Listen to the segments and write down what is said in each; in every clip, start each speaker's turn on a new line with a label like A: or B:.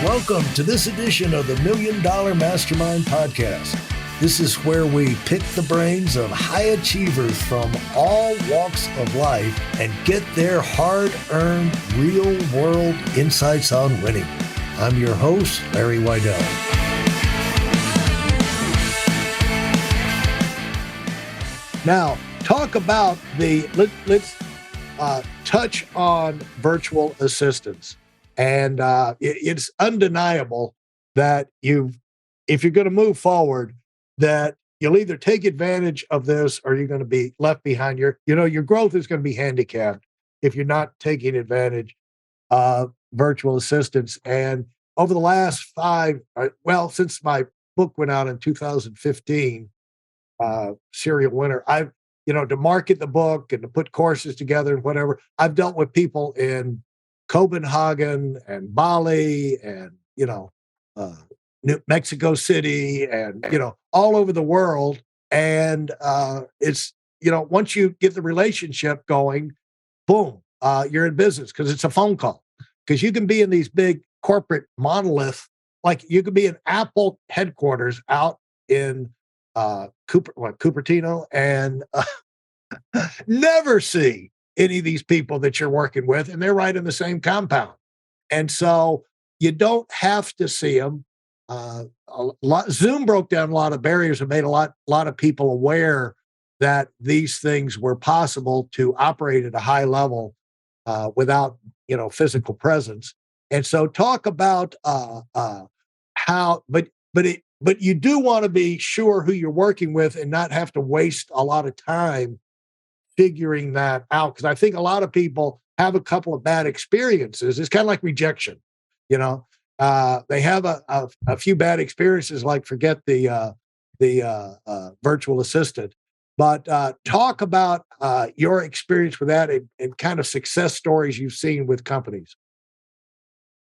A: Welcome to this edition of the Million Dollar Mastermind podcast. This is where we pick the brains of high achievers from all walks of life and get their hard-earned, real-world insights on winning. I'm your host, Larry Weidel. Now, talk about let's touch on virtual assistants. And it's undeniable that if you're going to move forward, that you'll either take advantage of this or you're going to be left behind. Your growth is going to be handicapped if you're not taking advantage of virtual assistants. And over the last since my book went out in 2015, Serial Winner, I've, to market the book and to put courses together and whatever, I've dealt with people in Copenhagen and Bali and, New Mexico City and, all over the world. And it's, once you get the relationship going, boom, you're in business because it's a phone call. Because you can be in these big corporate monolith, like you could be in Apple headquarters out in Cupertino and never see any of these people that you're working with, and they're right in the same compound. And so you don't have to see them. Zoom broke down a lot of barriers and made a lot of people aware that these things were possible to operate at a high level without, physical presence. And so talk about how, but you do want to be sure who you're working with and not have to waste a lot of time figuring that out, because I think a lot of people have a couple of bad experiences. It's kind of like rejection, they have a few bad experiences, like forget the virtual assistant. But talk about your experience with that and kind of success stories you've seen with companies.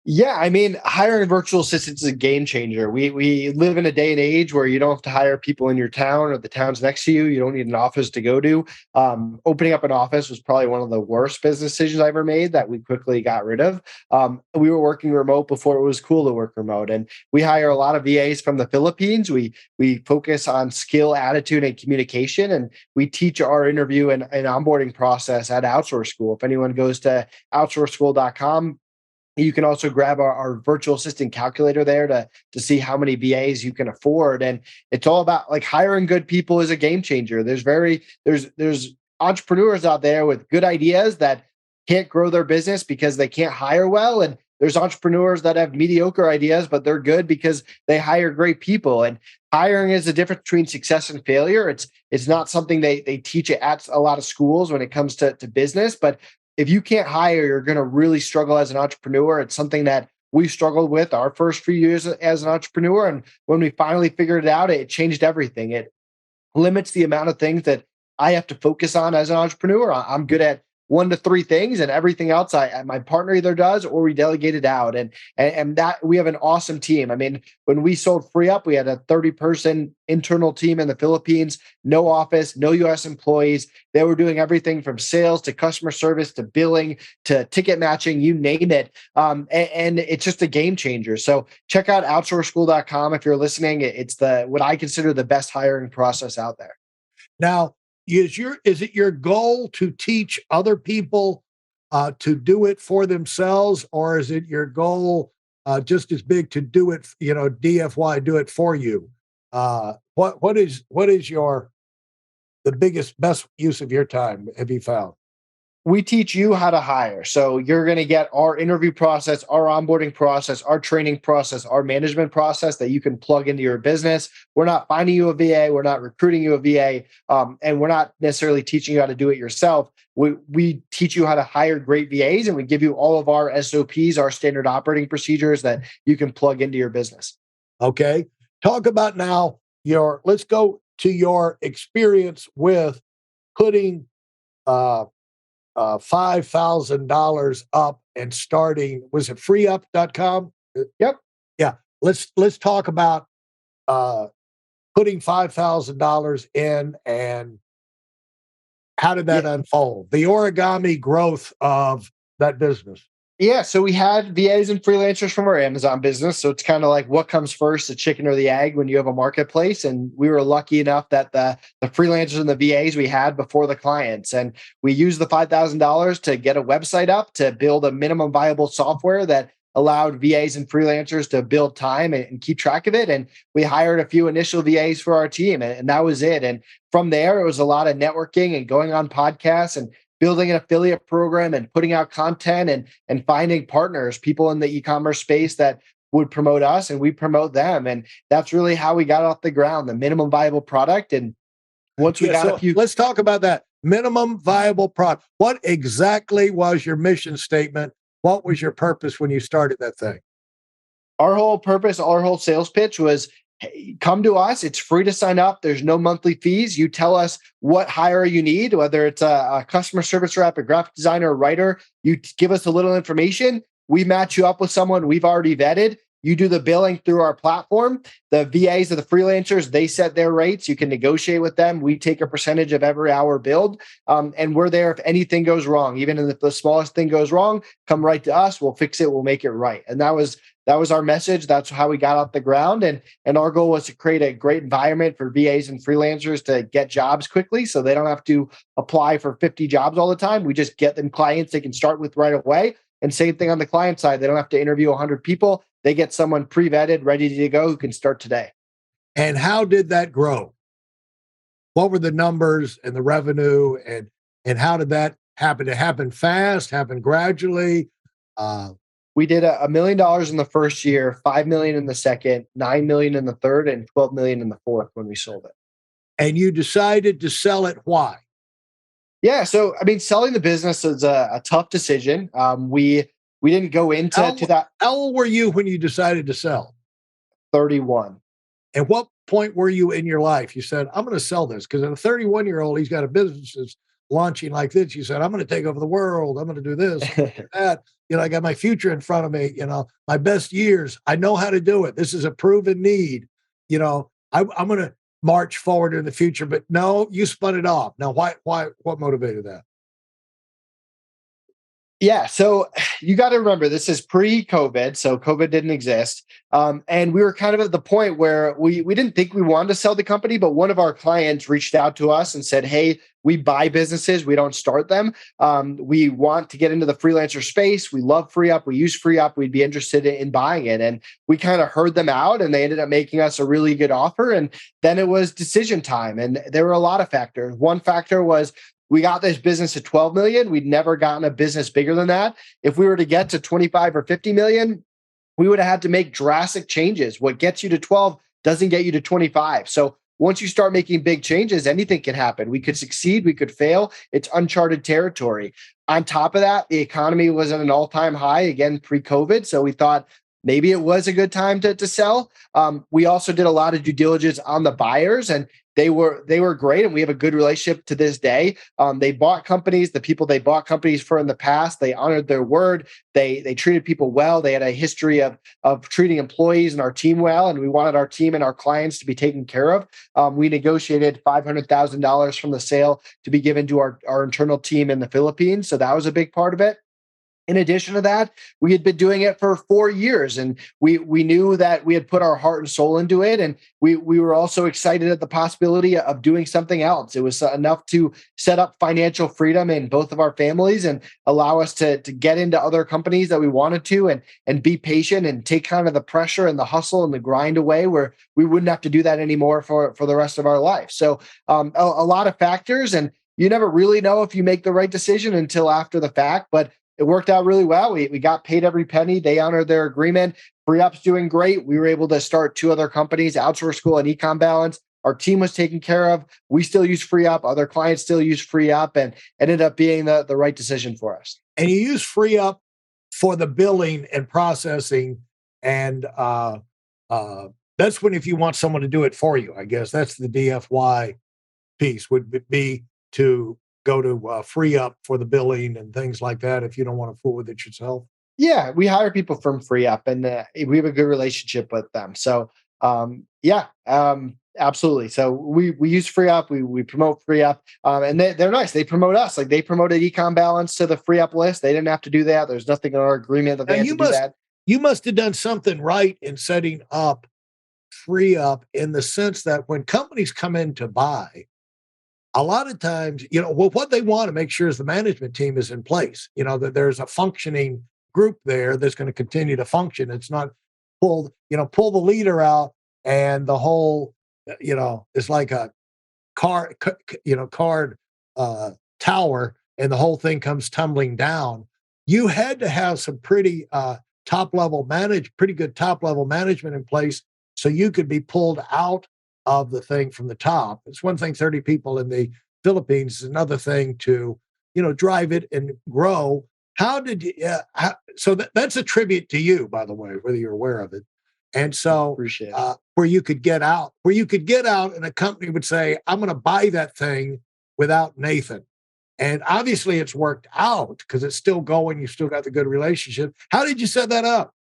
B: Yeah, I mean, hiring virtual assistants is a game changer. We live in a day and age where you don't have to hire people in your town or the towns next to you. You don't need an office to go to. Opening up an office was probably one of the worst business decisions I ever made that we quickly got rid of. We were working remote before it was cool to work remote, and we hire a lot of VAs from the Philippines. We focus on skill, attitude, and communication, and we teach our interview and onboarding process at Outsource School. If anyone goes to outsourceschool.com, you can also grab our virtual assistant calculator there to see how many VAs you can afford. And it's all about, like, hiring good people is a game changer. There's entrepreneurs out there with good ideas that can't grow their business because they can't hire well. And there's entrepreneurs that have mediocre ideas, but they're good because they hire great people. And hiring is the difference between success and failure. It's not something they teach at a lot of schools when it comes to business, but if you can't hire, you're going to really struggle as an entrepreneur. It's something that we struggled with our first few years as an entrepreneur. And when we finally figured it out, it changed everything. It limits the amount of things that I have to focus on as an entrepreneur. I'm good at 1 to 3 things, and everything else my partner either does or we delegate it out. And that we have an awesome team. I mean, when we sold Free Up, we had a 30-person internal team in the Philippines, no office, no US employees. They were doing everything from sales to customer service to billing to ticket matching, you name it. And it's just a game changer. So check out outsourceschool.com if you're listening. It's what I consider the best hiring process out there.
A: Now, is it your goal to teach other people to do it for themselves, or is it your goal just as big to do it, DFY, do it for you? What is the best use of your time, have you found?
B: We teach you how to hire. So you're going to get our interview process, our onboarding process, our training process, our management process that you can plug into your business. We're not finding you a VA. We're not recruiting you a VA. And we're not necessarily teaching you how to do it yourself. We teach you how to hire great VAs, and we give you all of our SOPs, our standard operating procedures that you can plug into your business.
A: Okay. Talk about now let's go to your experience with putting $5,000 up and starting, was it freeup.com?
B: Yep.
A: Yeah. Let's talk about putting $5,000 in and how did that unfold? The origami growth of that business.
B: Yeah, so we had VAs and freelancers from our Amazon business. So it's kind of like what comes first, the chicken or the egg when you have a marketplace. And we were lucky enough that the freelancers and the VAs we had before the clients. And we used the $5,000 to get a website up, to build a minimum viable software that allowed VAs and freelancers to build time and keep track of it. And we hired a few initial VAs for our team, and that was it. And from there, it was a lot of networking and going on podcasts and building an affiliate program and putting out content and finding partners, people in the e-commerce space that would promote us and we promote them. And that's really how we got off the ground, the minimum viable product. And once we got a few,
A: let's talk about that minimum viable product. What exactly was your mission statement? What was your purpose when you started that thing?
B: our whole purpose, our whole sales pitch was, hey, come to us. It's free to sign up. There's no monthly fees. You tell us what hire you need, whether it's a customer service rep, a graphic designer, a writer. You give us a little information. We match you up with someone we've already vetted. You do the billing through our platform. The VAs or the freelancers, they set their rates. You can negotiate with them. We take a percentage of every hour billed. And we're there if anything goes wrong. Even if the smallest thing goes wrong, come right to us. We'll fix it. We'll make it right. And that was our message. That's how we got off the ground. And our goal was to create a great environment for VAs and freelancers to get jobs quickly, so they don't have to apply for 50 jobs all the time. We just get them clients they can start with right away. And same thing on the client side. They don't have to interview 100 people. They get someone pre-vetted, ready to go, who can start today.
A: And how did that grow? What were the numbers and the revenue, and how did that happen? It happened fast, happen gradually?
B: We did $1 million in the first year, 5 million in the second, 9 million in the third, and 12 million in the fourth when we sold it.
A: And you decided to sell it. Why?
B: Yeah, so I mean, selling the business is a tough decision. We didn't go into that.
A: How old were you when you decided to sell?
B: 31.
A: At what point were you in your life? You said, I'm going to sell this, because a 31-year-old, he's got a business that's launching like this. You said, I'm going to take over the world. I'm going to do this, do that. I got my future in front of me, my best years. I know how to do it. This is a proven need. I'm going to march forward in the future. But no, you spun it off. Now, what motivated that?
B: Yeah, so you got to remember, this is pre-COVID, so COVID didn't exist. And we were kind of at the point where we didn't think we wanted to sell the company, but one of our clients reached out to us and said, hey, we buy businesses, we don't start them. We want to get into the freelancer space. We love FreeUp. We use FreeUp. We'd be interested in buying it. And we kind of heard them out, and they ended up making us a really good offer. And then it was decision time. And there were a lot of factors. One factor was, we got this business at 12 million. We'd never gotten a business bigger than that. If we were to get to 25 or 50 million, we would have had to make drastic changes. What gets you to 12 doesn't get you to 25. So once you start making big changes, anything can happen. We could succeed, we could fail. It's uncharted territory. On top of that, the economy was at an all-time high, again, pre-COVID. So we thought maybe it was a good time to sell. We also did a lot of due diligence on the buyers, and they were great, and we have a good relationship to this day. They bought companies, the people they bought companies for in the past, they honored their word. They treated people well. They had a history of treating employees and our team well, and we wanted our team and our clients to be taken care of. We negotiated $500,000 from the sale to be given to our internal team in the Philippines. So that was a big part of it. In addition to that, we had been doing it for 4 years, and we knew that we had put our heart and soul into it. And we were also excited at the possibility of doing something else. It was enough to set up financial freedom in both of our families and allow us to get into other companies that we wanted to, and be patient and take kind of the pressure and the hustle and the grind away, where we wouldn't have to do that anymore for the rest of our life. So a lot of factors, and you never really know if you make the right decision until after the fact, but it worked out really well. We got paid every penny. They honored their agreement. FreeUp's doing great. We were able to start 2 other companies, Outsource School and EcomBalance. Our team was taken care of. We still use FreeUp. Other clients still use FreeUp, and ended up being the right decision for us.
A: And you use FreeUp for the billing and processing. And that's when, if you want someone to do it for you, I guess that's the DFY piece, would be to go to FreeUp for the billing and things like that, if you don't want to fool with it yourself.
B: Yeah, we hire people from FreeUp, and we have a good relationship with them. So Absolutely. So we use free up, we promote free up, and they're nice. They promote us, like they promoted EcomBalance to the free up list. They didn't have to do that. There's nothing in our agreement that
A: Now
B: they had to do that.
A: you must have done something right in setting up free up in the sense that when companies come in to buy, a lot of times, well, what they want to make sure is the management team is in place, that there's a functioning group there that's going to continue to function. It's not pull the leader out and the whole, it's like a card tower and the whole thing comes tumbling down. You had to have some pretty pretty good top level management in place so you could be pulled out of the thing from the top. It's one thing, 30 people in the Philippines is another thing to, drive it and grow. How did you, so that's a tribute to you, by the way, whether you're aware of it. And so,
B: Appreciate it.
A: where you could get out, and a company would say, I'm going to buy that thing without Nathan. And obviously it's worked out because it's still going. You still got the good relationship. How did you set that up?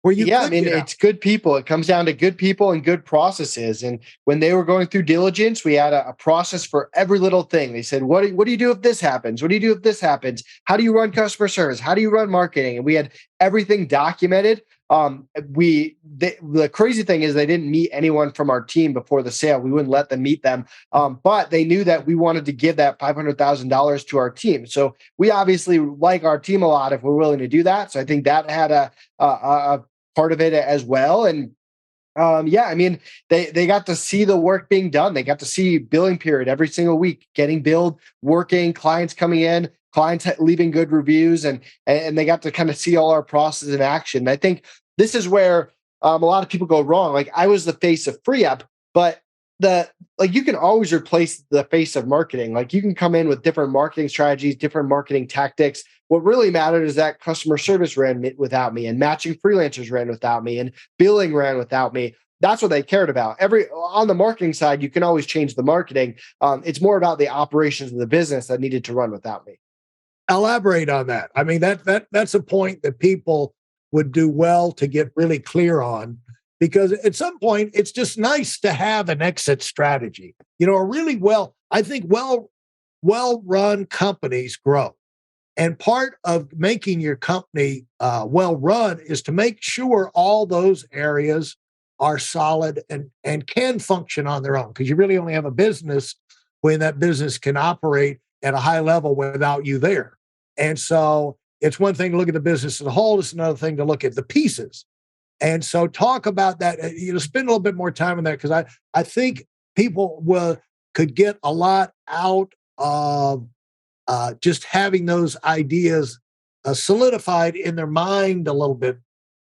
A: Where you
B: Yeah, I mean, it's good people. It comes down to good people and good processes. And when they were going through diligence, we had a process for every little thing. They said, what do you do if this happens? What do you do if this happens? How do you run customer service? How do you run marketing? And we had everything documented. The crazy thing is they didn't meet anyone from our team before the sale. We wouldn't let them meet them. But they knew that we wanted to give that $500,000 to our team. So we obviously like our team a lot if we're willing to do that. So I think that had a part of it as well. And yeah, I mean, they got to see the work being done. They got to see billing period every single week, getting billed, working, clients coming in, clients leaving good reviews, and they got to kind of see all our process in action. And I think this is where a lot of people go wrong. Like I was the face of free up, but you can always replace the face of marketing. Like you can come in with different marketing strategies, different marketing tactics. What really mattered is that customer service ran without me, and matching freelancers ran without me, and billing ran without me. That's what they cared about. On the marketing side, you can always change the marketing. It's more about the operations of the business that needed to run without me.
A: Elaborate on that. I mean, that's a point that people would do well to get really clear on, because at some point it's just nice to have an exit strategy. I think well run companies grow. And part of making your company well run is to make sure all those areas are solid and can function on their own, because you really only have a business when that business can operate at a high level without you there. And so it's one thing to look at the business as a whole. It's another thing to look at the pieces. And so talk about that, spend a little bit more time on that, because I think people could get a lot out of just having those ideas solidified in their mind a little bit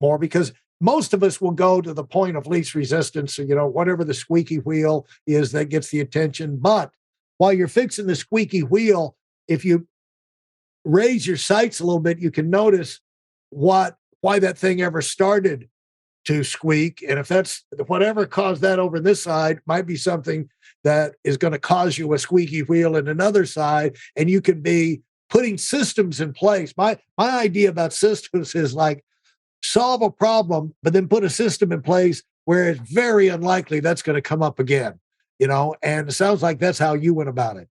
A: more, because most of us will go to the point of least resistance, or, whatever the squeaky wheel is that gets the attention. But while you're fixing the squeaky wheel, if you raise your sights a little bit, you can notice why that thing ever started to squeak. And if that's whatever caused that over this side, might be something that is going to cause you a squeaky wheel in another side. And you can be putting systems in place. My idea about systems is like solve a problem, but then put a system in place where it's very unlikely that's going to come up again, and it sounds like that's how you went about it.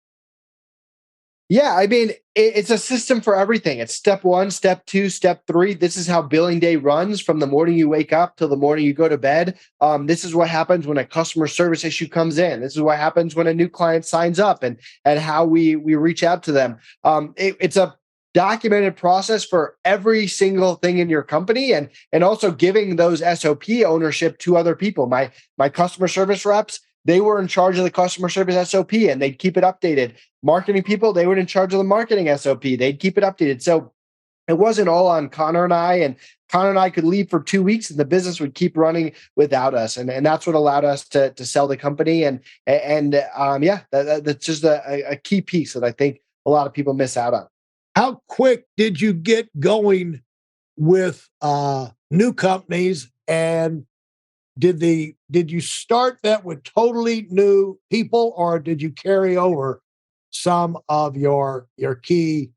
B: Yeah, I mean, it's a system for everything. It's step 1, step 2, step 3. This is how billing day runs from the morning you wake up till the morning you go to bed. This is what happens when a customer service issue comes in. This is what happens when a new client signs up, and how we reach out to them. It's a documented process for every single thing in your company, and also giving those SOP ownership to other people. My customer service reps, they were in charge of the customer service SOP, and they'd keep it updated. Marketing people, they were in charge of the marketing SOP. They'd keep it updated. So it wasn't all on Connor and I, and Connor and I could leave for 2 weeks and the business would keep running without us. And that's what allowed us to sell the company. Yeah, that's just a key piece that I think a lot of people miss out on.
A: How quick did you get going with new companies, and did you start that with totally new people, or did you carry over some of your key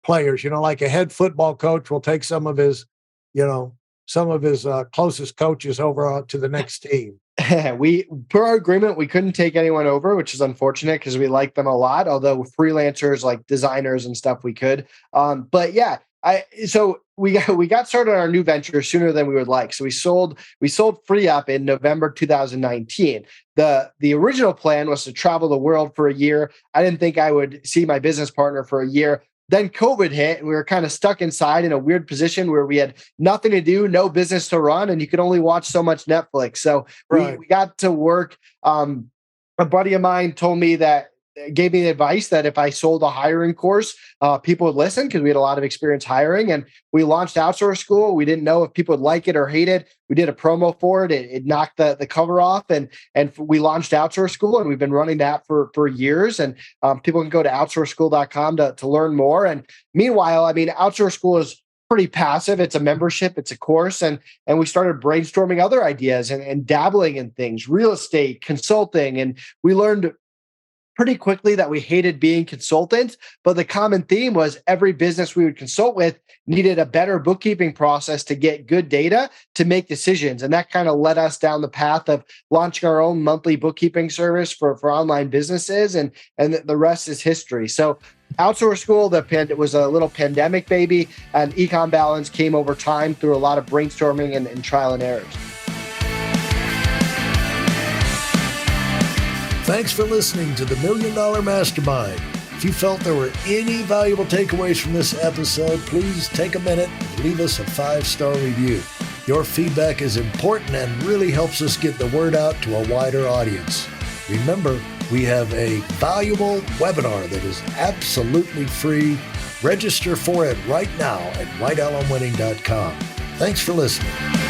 A: players? Like a head football coach will take some of his, some of his closest coaches over to the next team.
B: We, per our agreement, we couldn't take anyone over, which is unfortunate because we like them a lot. Although freelancers like designers and stuff, we could. But yeah, so we got started on our new venture sooner than we would like. So we sold FreeUp in November 2019. The original plan was to travel the world for a year. I didn't think I would see my business partner for a year. Then COVID hit and we were kind of stuck inside in a weird position where we had nothing to do, no business to run, and you could only watch so much Netflix. So we got to work. A buddy of mine gave me advice that if I sold a hiring course, people would listen because we had a lot of experience hiring. And we launched Outsource School. We didn't know if people would like it or hate it. We did a promo for it. It knocked the cover off, and we launched Outsource School, and we've been running that for years. And people can go to outsourceschool.com to learn more. And meanwhile, I mean, Outsource School is pretty passive. It's a membership, it's a course. And we started brainstorming other ideas and dabbling in things, real estate, consulting. And we learned pretty quickly that we hated being consultants, but the common theme was every business we would consult with needed a better bookkeeping process to get good data to make decisions. And that kind of led us down the path of launching our own monthly bookkeeping service for online businesses. And the rest is history. So Outsource School, it was a little pandemic baby, and EcomBalance came over time through a lot of brainstorming and trial and errors.
A: Thanks for listening to the Million Dollar Mastermind. If you felt there were any valuable takeaways from this episode, please take a minute and leave us a 5-star review. Your feedback is important and really helps us get the word out to a wider audience. Remember, we have a valuable webinar that is absolutely free. Register for it right now at weidelonwinning.com. Thanks for listening.